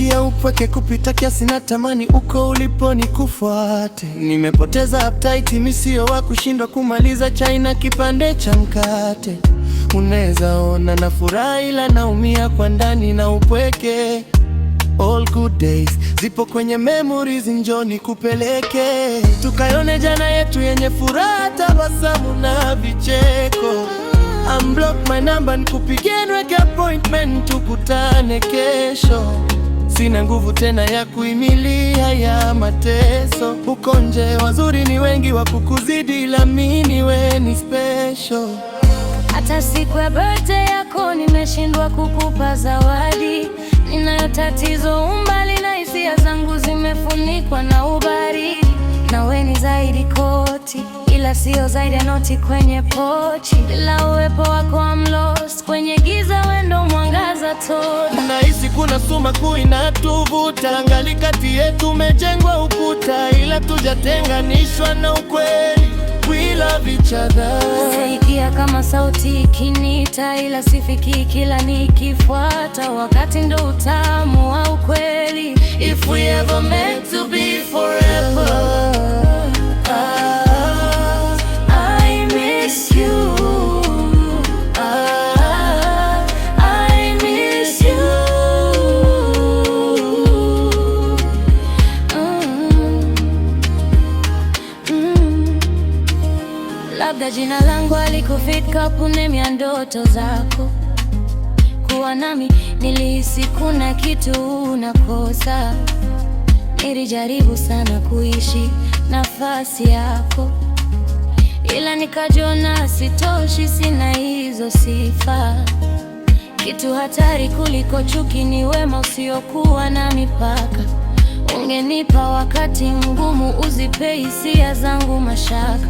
Najisikia upweke kupita kiasi, natamani uko ulipo nikufuate. Nimepoteza appetite, mimi sio wa kushindwa kumaliza chai na kipande cha mkate. Unaweza ona na furaha, ila naumia kwa ndani na upweke. All good days zipo kwenye memories, njoo nikupeleke. Tukaione jana yetu yenye furaha, tabasamu na vicheko. Unblock my number nikupigie, nweke appointment tukutane kesho. Sina nguvu tena ya kuimilia ya mateso. Uko nje wazuri ni wengi wa kukuzidi, ila mimi we ni special. Hata siku ya birthday yako nimeshindwa kukupa zawadi. Ninayo tatizo, umbali na hisia zangu zimefunikwa na ubaridi. Na we ni zaidi koti, ila sio zaidi ya noti kwenye pochi. Bila uwepo wako I'm lost, kwenye giza we ndo mwangaza tu. Nahisi kuna sumaku inatuvuta, angali kati yetu umejengwa ukuta, ila tujatenganishwa na ukweli. We love each other. Nasikia kama sauti ikinita, ila sifiki kila nikifuata. Wakati ndo utamu wa ukweli. If we ever meant to be forever. I miss you. I miss you. Labda jina langu alikufika kunemia ndoto zako. Kuwa nami nilihisi kuna kitu unakosa. Nilijaribu sana kuishi nafasi yako, ila nikajiona sitoshi, sina hizo sifa. Kitu hatari kuliko chuki ni wema usiokuwa na mipaka. Ungenipa wakati mgumu, uzipe hisia zangu mashaka.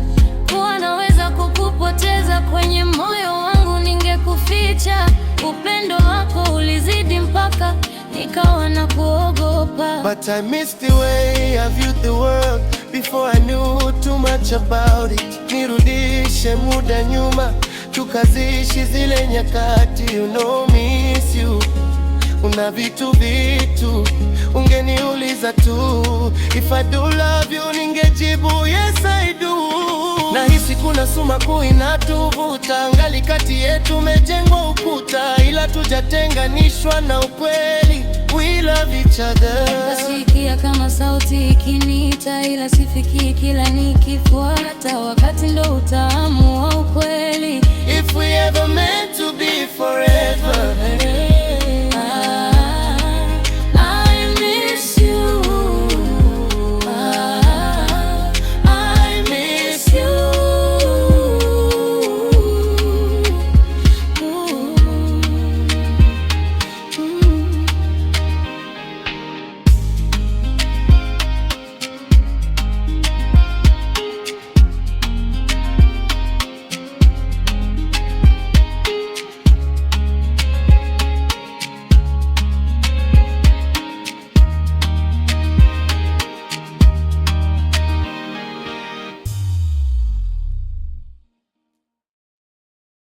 Kuwa naweza kukupoteza kwenye moyo wangu, ningekuficha. Upendo wako ulizidi mpaka nikawa na kuogopa. But I missed the way I viewed the world before I knew too much about it. Nirudishe muda nyuma, tukazishi zile nyakati. You know miss you. Una vitu ungeniuliza tu. If I do love you, ningejibu yes I do. Nahisi kuna sumaku inatuvuta, angali kati yetu umejengwa ukuta, ila tujatenganishwa na ukweli. We love each other. Nasikia kama sauti ikinita, ila sifiki kila nikifuata. Wakati ndo utamu wa ukweli. If we ever met